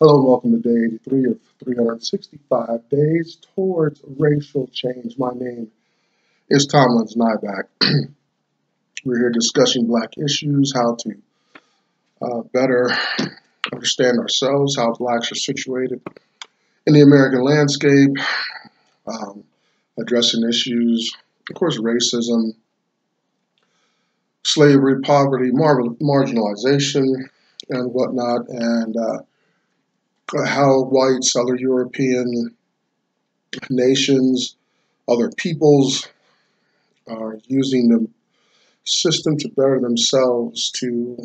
Hello and welcome to day 83 of 365 days towards racial change. My name is Tomlins Nyback. We're here discussing Black issues, how to better understand ourselves, how Blacks are situated in the American landscape, addressing issues, of course, racism, slavery, poverty, marginalization, and whatnot, and how whites, other European nations, other peoples are using the system to better themselves to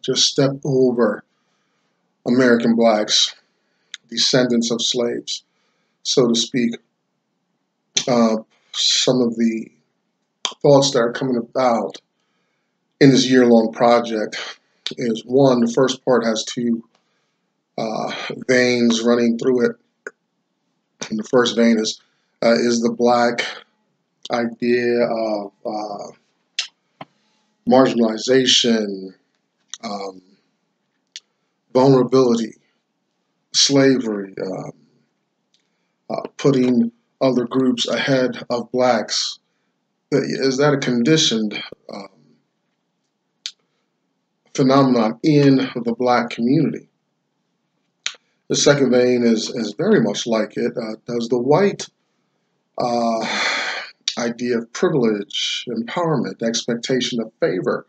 just step over American Blacks, descendants of slaves, so to speak. Some of the thoughts that are coming about in this year-long project is one, the first part has two veins running through it. And the first vein is the Black idea of marginalization, vulnerability, slavery, putting other groups ahead of Blacks. Is that a conditioned phenomenon in the Black community? The second vein is very much like it. Does the white idea of privilege, empowerment, expectation of favor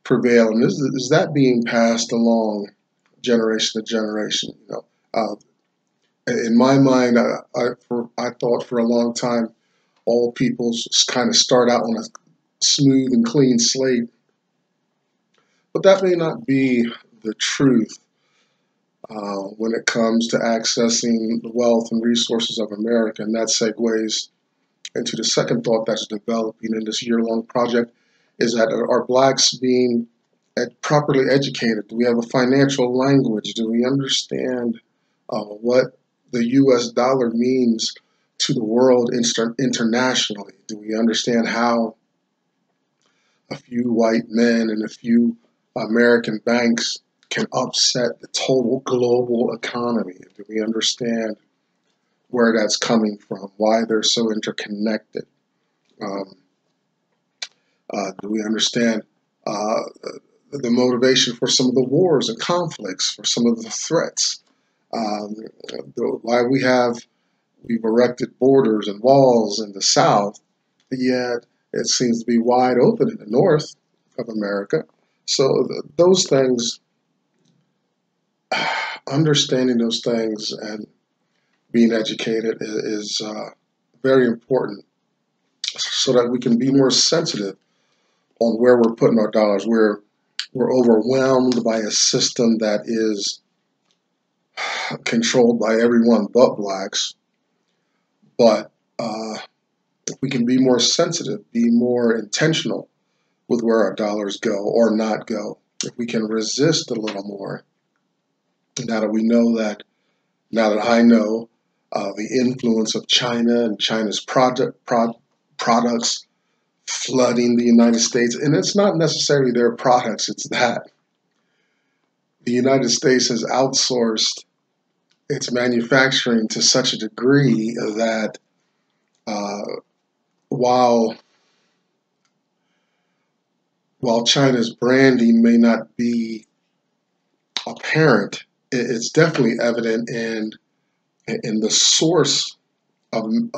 prevail? And is that being passed along generation to generation? In my mind, I thought for a long time all peoples kind of start out on a smooth and clean slate, but that may not be the truth when it comes to accessing the wealth and resources of America. And that segues into the second thought that's developing in this year-long project, is that are Blacks being properly educated? Do we have a financial language? Do we understand what the U.S. dollar means to the world internationally? Do we understand how a few white men and a few American banks can upset the total global economy? Do we understand where that's coming from, why they're so interconnected? Do we understand the motivation for some of the wars and conflicts, for some of the threats? Why we've erected borders and walls in the South, yet it seems to be wide open in the North of America. So those things, understanding those things and being educated is very important, so that we can be more sensitive on where we're putting our dollars. We're overwhelmed by a system that is controlled by everyone but Blacks. But if we can be more sensitive, be more intentional with where our dollars go or not go, if we can resist a little more, now that I know the influence of China and China's products flooding the United States, and it's not necessarily their products, it's that the United States has outsourced its manufacturing to such a degree that while China's branding may not be apparent, it's definitely evident in the source of the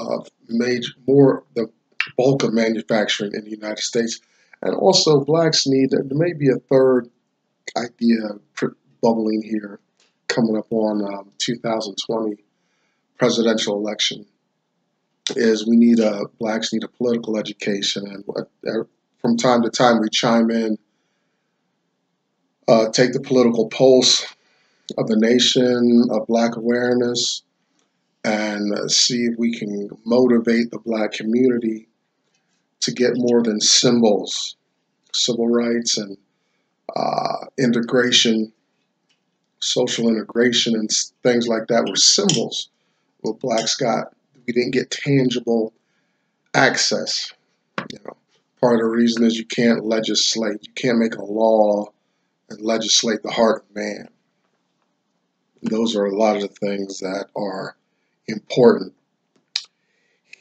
bulk of manufacturing in the United States. And also, Blacks there may be a third idea bubbling here coming up on 2020 presidential election, is Blacks need a political education. And from time to time we chime in, take the political pulse of the nation, of Black awareness, and see if we can motivate the Black community to get more than symbols. Civil rights and integration, social integration, and things like that were symbols. Well, we didn't get tangible access. Part of the reason is you can't legislate. You can't make a law and legislate the heart of man. Those are a lot of the things that are important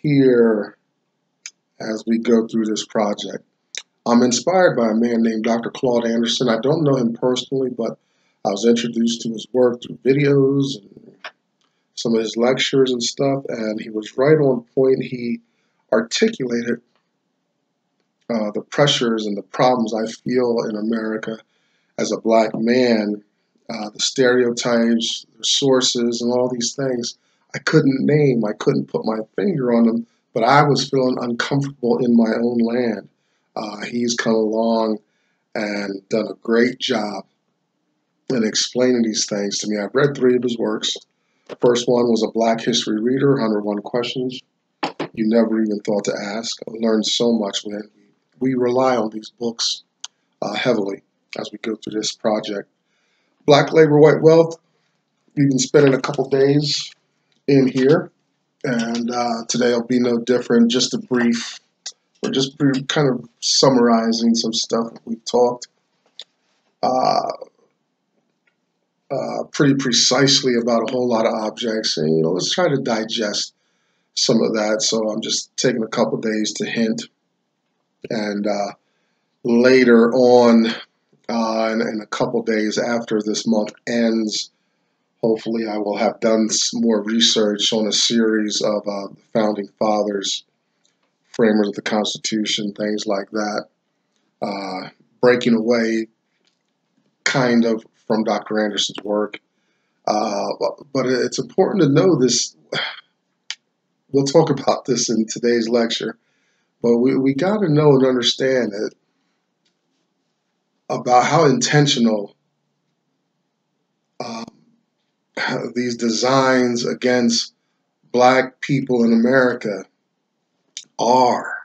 here as we go through this project. I'm inspired by a man named Dr. Claude Anderson. I don't know him personally, but I was introduced to his work through videos and some of his lectures and stuff, and he was right on point. He articulated the pressures and the problems I feel in America as a black man, the stereotypes, the sources, and all these things I couldn't name. I couldn't put my finger on them, but I was feeling uncomfortable in my own land. He's come along and done a great job in explaining these things to me. I've read 3 of his works. The first one was a Black History Reader, 101 Questions You Never Even Thought to Ask. I learned so much when we rely on these books heavily as we go through this project. Black Labor, White Wealth. We've been spending a couple days in here, and today will be no different. Just a brief, or just kind of summarizing some stuff that we've talked pretty precisely about a whole lot of objects, and let's try to digest some of that. So I'm just taking a couple days to hint, and later on, in a couple days after this month ends, hopefully I will have done some more research on a series of the Founding Fathers, framers of the Constitution, things like that, breaking away kind of from Dr. Anderson's work. But it's important to know this. We'll talk about this in today's lecture, but we got to know and understand it about how intentional these designs against black people in America are.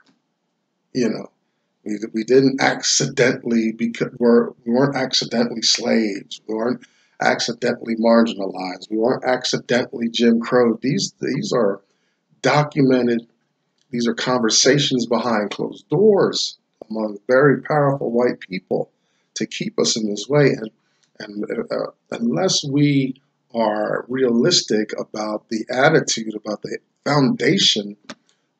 We didn't accidentally, because we weren't accidentally slaves. We weren't accidentally marginalized. We weren't accidentally Jim Crow. These are documented. These are conversations behind closed doors among very powerful white people to keep us in this way. And unless we are realistic about the attitude, about the foundation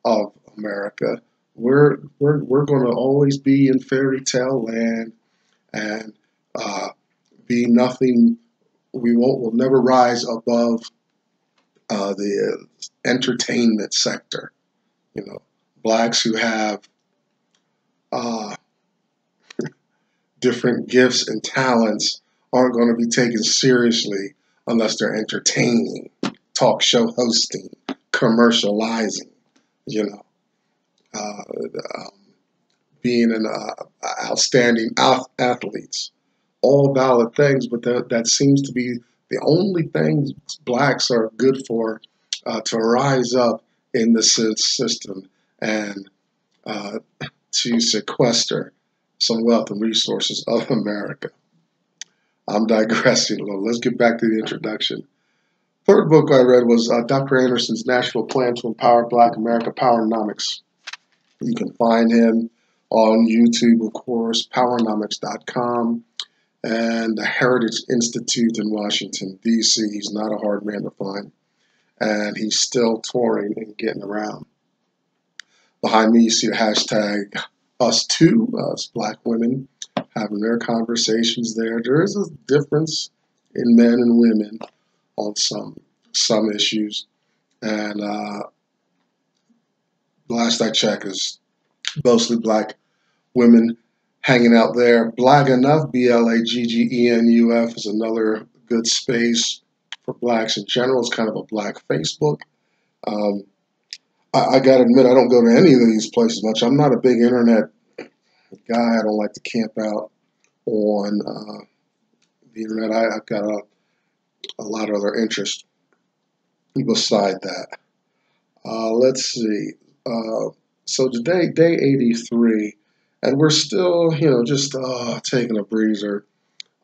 of America, we're going to always be in fairy tale land and be nothing. We'll never rise above the entertainment sector. Blacks who have different gifts and talents aren't going to be taken seriously unless they're entertaining, talk show hosting, commercializing, being an outstanding athletes, all valid things, but that seems to be the only things blacks are good for, to rise up in the system and to sequester some wealth and resources of America. I'm digressing a little. Let's get back to the introduction. Third book I read was Dr. Anderson's National Plan to Empower Black America, Powernomics. You can find him on YouTube, of course, powernomics.com, and the Heritage Institute in Washington, D.C. He's not a hard man to find, and he's still touring and getting around. Behind me, you see the hashtag #US2, us black women having their conversations there. There is a difference in men and women on some issues, and last I checked, is mostly black women hanging out there. Black Enough, BLAGGENUF, is another good space for blacks in general. It's kind of a black Facebook. I got to admit, I don't go to any of these places much. I'm not a big internet guy. I don't like to camp out on the internet. I've got a lot of other interests beside that. Let's see. So today, day 83, and we're still, just taking a breezer.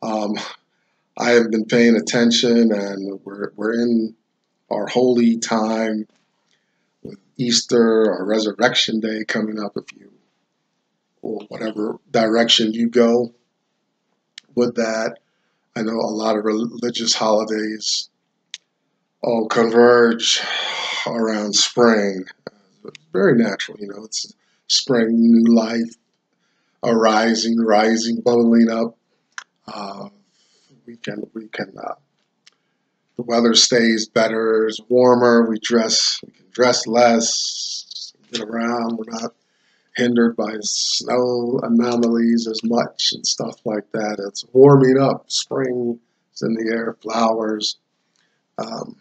I have been paying attention, and we're in our holy time with Easter or Resurrection Day coming up, or whatever direction you go with that. I know a lot of religious holidays converge around spring. Very natural, it's spring, new life, rising, bubbling up. Uh, we can the weather stays better, it's warmer, we can dress less, get around, we're not hindered by snow anomalies as much and stuff like that. It's warming up, spring is in the air, flowers, um,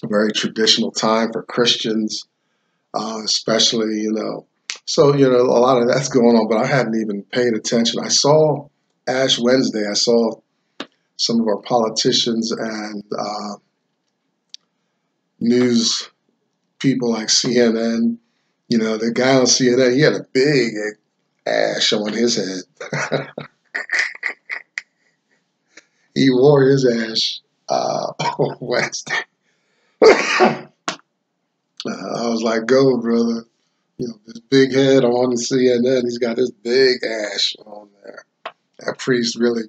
a very traditional time for Christians, especially, so, a lot of that's going on, but I hadn't even paid attention. I saw Ash Wednesday, I saw some of our politicians and news people like CNN. The guy on CNN, he had a big ash on his head. He wore his ash on Wednesday. I was like, go, brother. This big head on the CNN, he's got this big ash on there. That priest really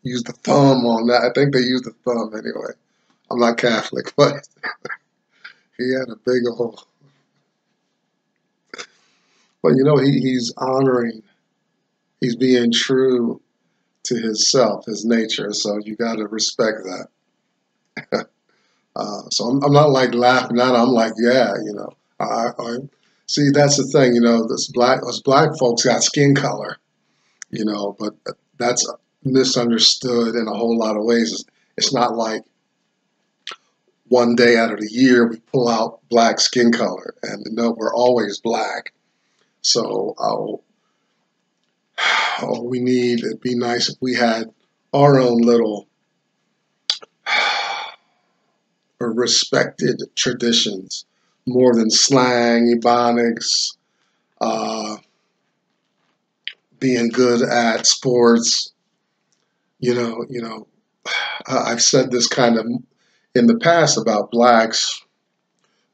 used the thumb on that. I think they used the thumb anyway. I'm not Catholic, but he had a big old. But he's honoring, he's being true to himself, his nature. So you got to respect that. So I'm not like laughing at it. I'm like, yeah, I see. That's the thing, us black folks got skin color, but that's misunderstood in a whole lot of ways. It's not like one day out of the year we pull out black skin color, and no, we're always black. So it'd be nice if we had our own little respected traditions, more than slang, ebonics, being good at sports. I've said this kind of in the past about blacks.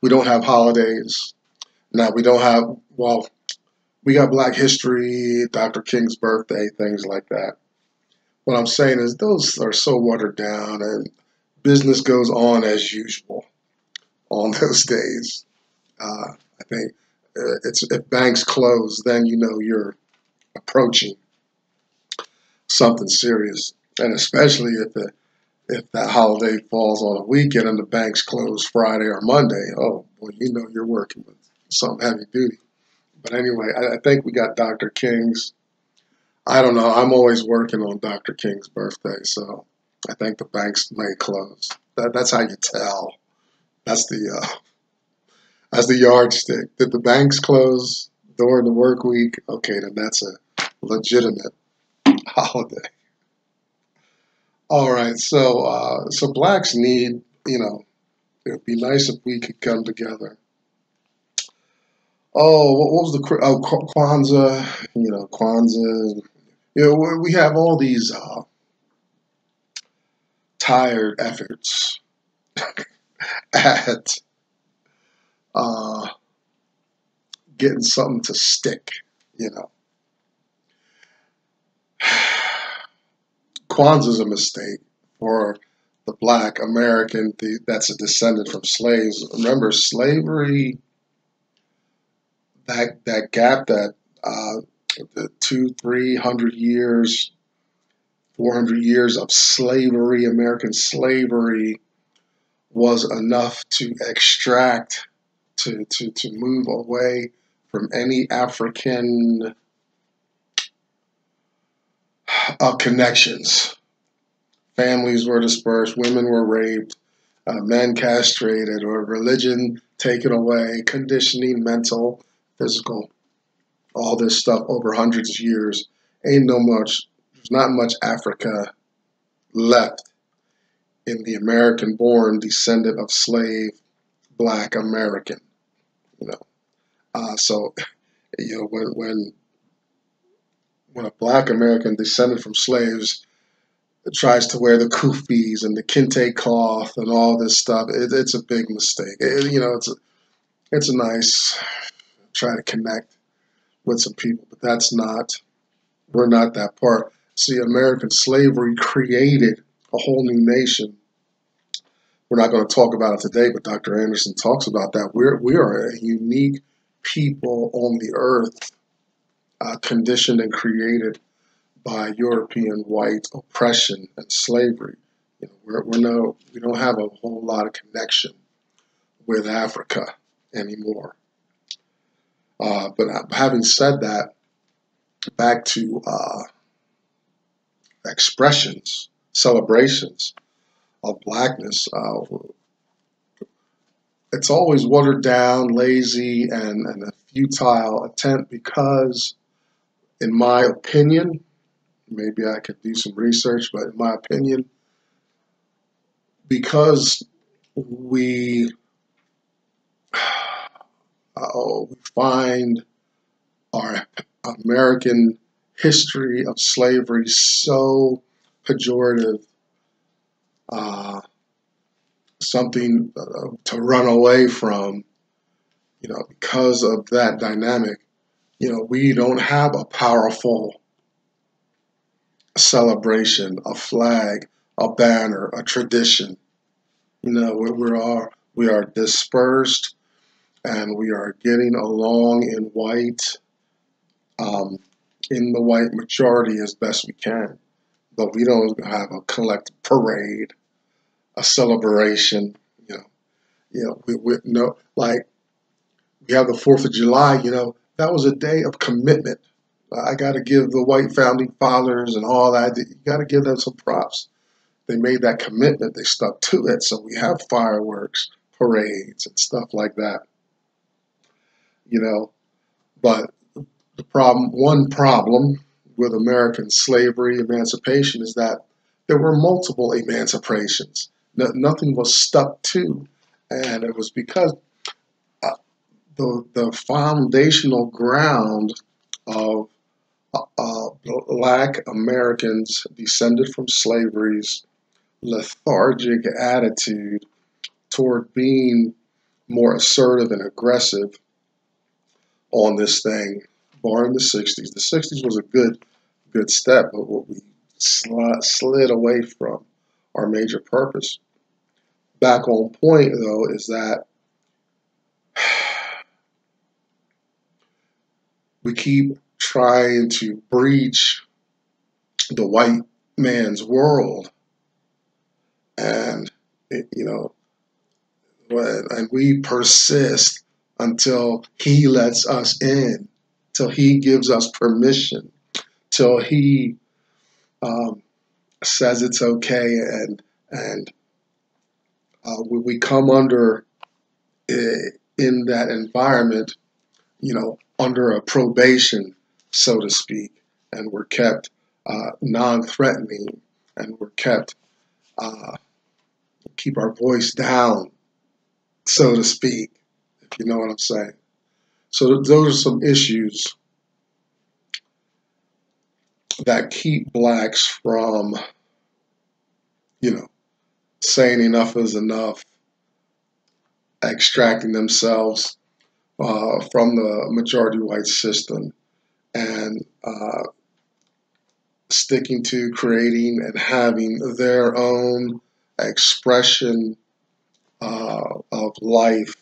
We don't have holidays. Now we don't have, well, we got Black History, Dr. King's birthday, things like that. What I'm saying is those are so watered down, and business goes on as usual on those days. I think if banks close, then you're approaching something serious, and especially if that holiday falls on a weekend and the banks close Friday or Monday. Oh, well, you're working with some heavy duty. But anyway, I think we got Dr. King's. I don't know. I'm always working on Dr. King's birthday, so I think the banks may close. That's how you tell. That's the yardstick. Did the banks close during the work week? Okay, then that's a legitimate holiday. All right, so blacks need, it would be nice if we could come together. Oh, what was Kwanzaa? Kwanzaa. We have all these tired efforts at uh, getting something to stick. Kwanzaa's a mistake for the black American that's a descendant from slaves. Remember, slavery, that gap, that the 200-300 years, 400 years of slavery, American slavery, was enough to extract, to move away from any African connections. Families were dispersed, women were raped, men castrated, or religion taken away, conditioning, mental, physical, all this stuff over hundreds of years. There's not much Africa left in the American-born descendant of slave black American. So when a black American descended from slaves tries to wear the kufis and the kente cloth and all this stuff, it's a big mistake. It's a nice try to connect with some people, but we're not that part. See, American slavery created a whole new nation we're not going to talk about it today, but Dr. Anderson talks about that. We are a unique people on the earth, conditioned and created by European white oppression and slavery. You know, we don't have a whole lot of connection with Africa anymore. But having said that, back to expressions, celebrations of blackness. It's always watered down, lazy, and a futile attempt because, in my opinion, maybe I could do some research, but in my opinion, because we find our American history of slavery so pejorative, something to run away from, you know, because of that dynamic. You know, we don't have a powerful celebration, a flag, a banner, a tradition. You know, we are dispersed and we are getting along in white, in the white majority as best we can. But we don't have a collective parade, a celebration. We no, like we have the 4th of July. You know, that was a day of commitment. I got to give the white founding fathers and all that. You got to give them some props. They made that commitment. They stuck to it. So we have fireworks, parades, and stuff like that. You know, but one problem with American slavery emancipation is that there were multiple emancipations. Nothing was stuck to, and it was because the foundational ground of Black Americans descended from slavery's lethargic attitude toward being more assertive and aggressive on this thing, barring the 60s. The 60s was a good step, but what we slid away from our major purpose. Back on point, though, is that we keep trying to breach the white man's world, and and we persist until he lets us in, till he gives us permission, till he says it's okay, and we come under in that environment, under a probation, so to speak, and we're kept non-threatening, and we're kept keep our voice down, so to speak, if you know what I'm saying. So those are some issues that keep blacks from, saying enough is enough, extracting themselves from the majority white system, and sticking to creating and having their own expression of life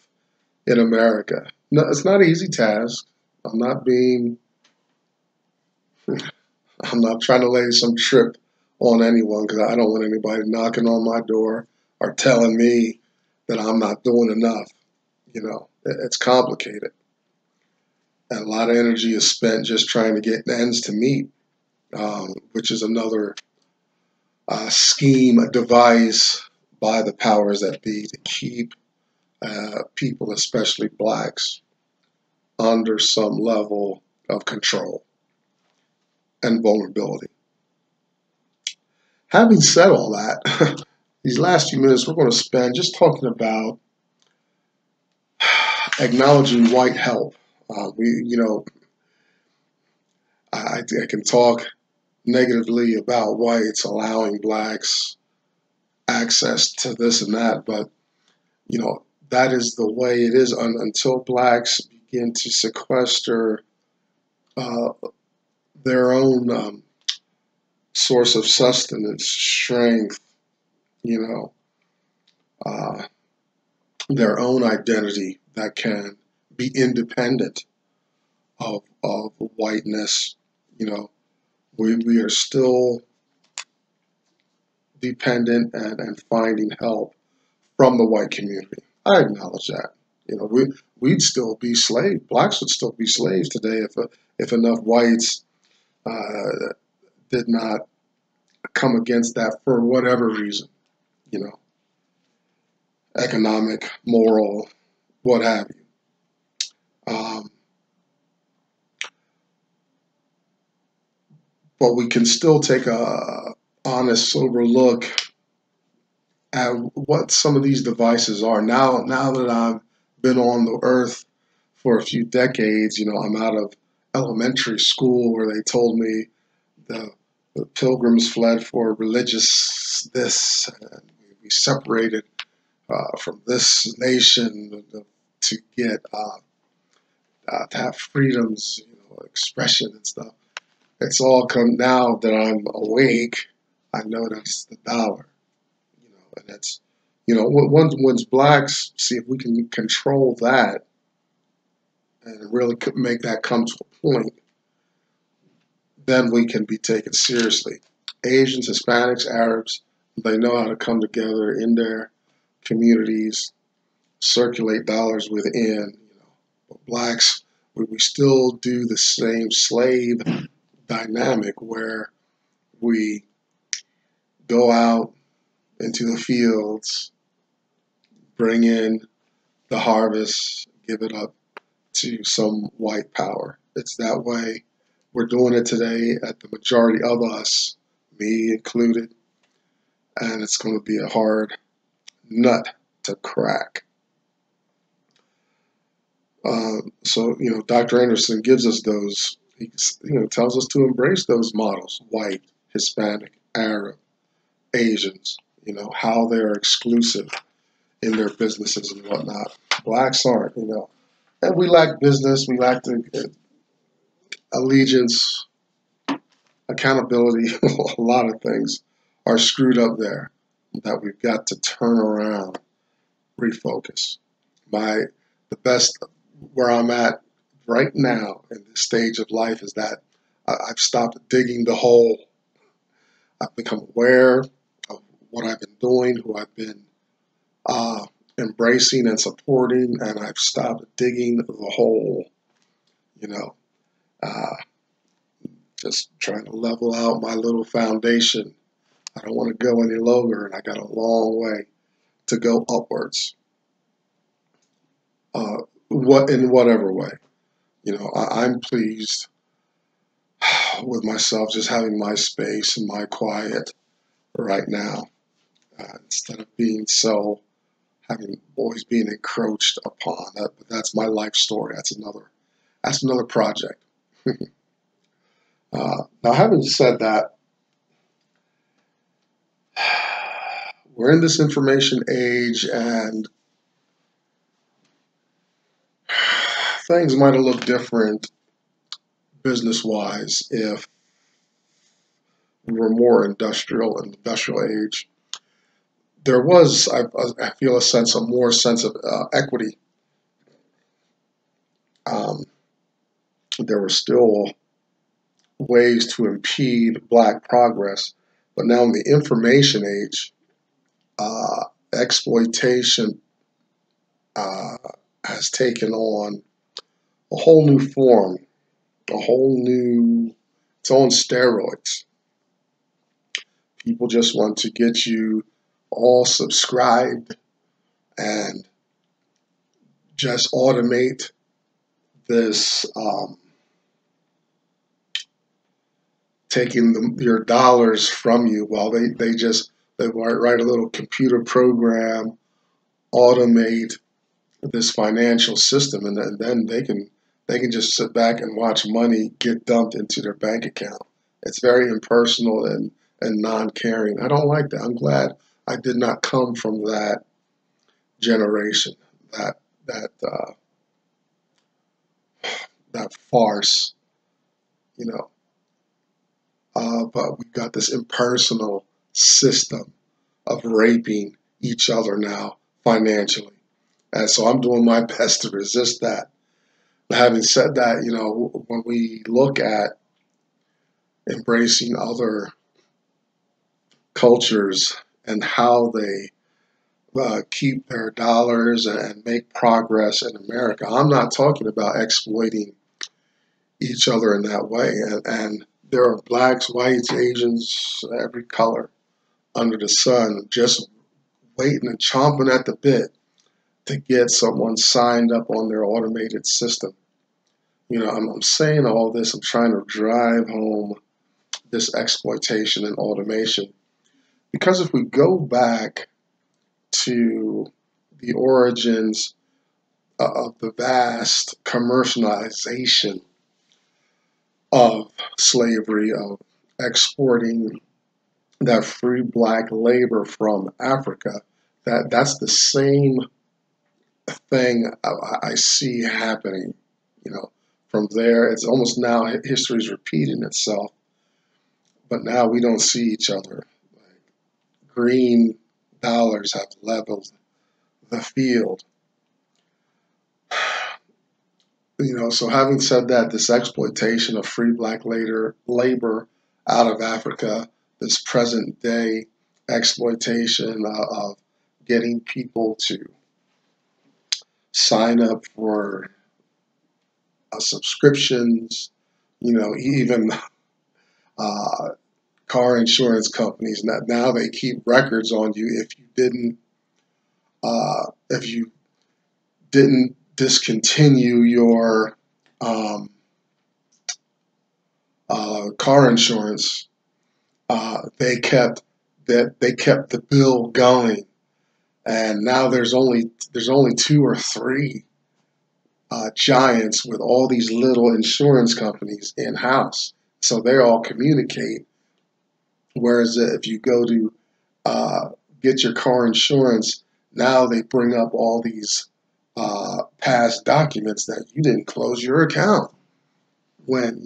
in America. No, it's not an easy task. I'm not trying to lay some trip on anyone, because I don't want anybody knocking on my door or telling me that I'm not doing enough. It's complicated. And a lot of energy is spent just trying to get ends to meet, which is another scheme, a device by the powers that be to keep people, especially blacks, under some level of control and vulnerability. Having said all that, these last few minutes we're going to spend just talking about acknowledging white help. I can talk negatively about whites allowing blacks access to this and that, but that is the way it is until blacks begin to sequester their own source of sustenance, strength, uh, their own identity that can be independent of whiteness. You know, we are still dependent and finding help from the white community. I acknowledge that. You know, we'd still be slaves. Blacks would still be slaves today if enough whites did not come against that for whatever reason. You know, economic, moral, what have you. But we can still take a honest, sober look at what some of these devices are. Now that I've been on the earth for a few decades, you know, I'm out of elementary school where they told me the pilgrims fled for religious this, and we separated from this nation to get to have freedoms, you know, expression and stuff. It's all come now that I'm awake. I know that's the dollar, you know, and that's, you know, once blacks see if we can control that and really make that come to a point, then we can be taken seriously. Asians, Hispanics, Arabs, they know how to come together in their communities, circulate dollars within. You know, but blacks, we still do the same slave dynamic where we go out into the fields, bring in the harvest, give it up to some white power. It's that way. We're doing it today at the majority of us, me included, and it's going to be a hard nut to crack. So, you know, Dr. Anderson gives us those, he, you know, tells us to embrace those models, white, Hispanic, Arab, Asians, you know, how they're exclusive in their businesses and whatnot. Blacks aren't, you know. And we lack business, we lack the allegiance, accountability, a lot of things are screwed up there that we've got to turn around, refocus. The best where I'm at right now in this stage of life is that I've stopped digging the hole. I've become aware of what I've been doing, who I've been embracing and supporting, and I've stopped digging the hole, you know, just trying to level out my little foundation. I don't want to go any lower, and I got a long way to go upwards. In whatever way, you know, I'm pleased with myself just having my space and my quiet right now, instead of being so having always being encroached upon. That's my life story. That's another project. Now, having said that, we're in this information age, and things might have looked different business-wise if we were more industrial age. There was, I feel, a more sense of equity. There were still ways to impede black progress, but now in the information age, exploitation has taken on a whole new form, it's on steroids. People just want to get you all subscribed and just automate this, taking your dollars from you. Well, they write a little computer program, automate this financial system, and then they can just sit back and watch money get dumped into their bank account. It's very impersonal and non-caring. I don't like that. I'm glad I did not come from that generation, that farce, you know. But we got this impersonal system of raping each other now financially. And so I'm doing my best to resist that. But having said that, when we look at embracing other cultures and how they keep their dollars and make progress in America, I'm not talking about exploiting each other in that way. And there are blacks, whites, Asians, every color under the sun just waiting and chomping at the bit to get someone signed up on their automated system. I'm saying all this, I'm trying to drive home this exploitation and automation. Because if we go back to the origins of the vast commercialization of slavery, of exporting that free black labor from Africa, that's the same thing I see happening. From there, it's almost now history is repeating itself, but now we don't see each other. Green dollars have leveled the field. So having said that, this exploitation of free black labor out of Africa, this present day exploitation of getting people to sign up for subscriptions, even car insurance companies. Now they keep records on you if you didn't discontinue your car insurance. They kept the bill going, and now there's only 2 or 3 giants with all these little insurance companies in house, so they all communicate. Whereas if you go to get your car insurance, now they bring up all these past documents that you didn't close your account when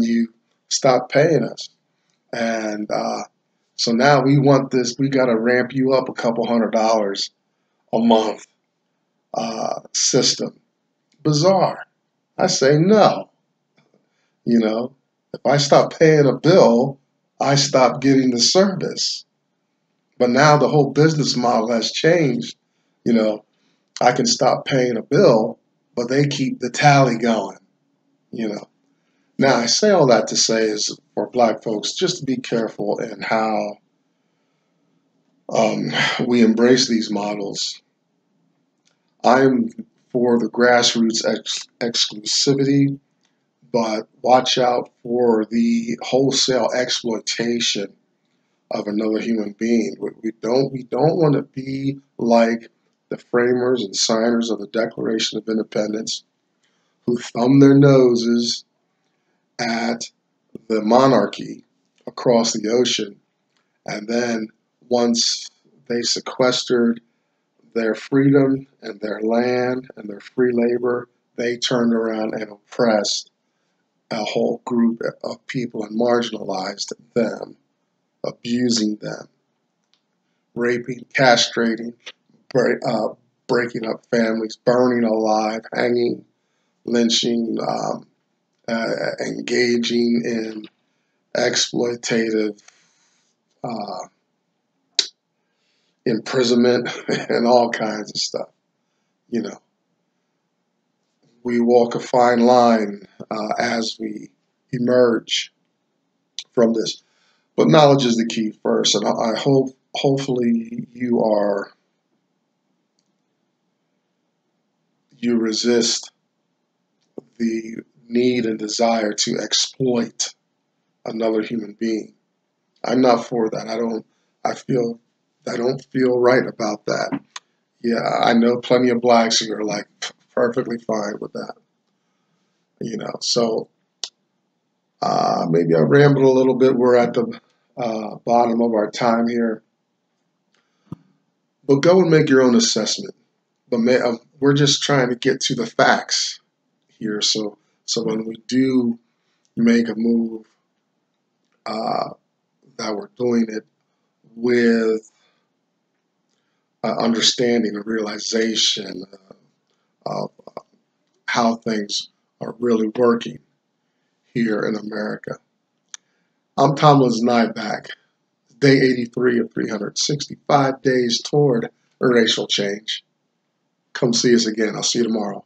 you stopped paying us. And so now we want this, we got to ramp you up a couple $100 a month system. Bizarre. I say no. If I stop paying a bill, I stop getting the service. But now the whole business model has changed. I can stop paying a bill, but they keep the tally going. Now I say all that to say is for black folks, just to be careful in how we embrace these models. I'm for the grassroots exclusivity, but watch out for the wholesale exploitation of another human being. We don't want to be like the framers and signers of the Declaration of Independence, who thumb their noses at the monarchy across the ocean, and then once they sequestered their freedom and their land and their free labor, they turned around and oppressed a whole group of people and marginalized them, abusing them, raping, castrating, breaking up families, burning alive, hanging, lynching, engaging in exploitative imprisonment and all kinds of stuff. We walk a fine line as we emerge from this. But knowledge is the key first, and I hope, hopefully, you resist the need and desire to exploit another human being. I'm not for that. I don't feel right about that. Yeah, I know plenty of blacks who are like perfectly fine with that. So maybe I rambled a little bit. We're at the bottom of our time here. But go and make your own assessment. But we're just trying to get to the facts here. So when we do make a move, that we're doing it with understanding and realization of how things are really working here in America. I'm Tomlin's Nyback, day 83 of 365 days toward racial change. Come see us again. I'll see you tomorrow.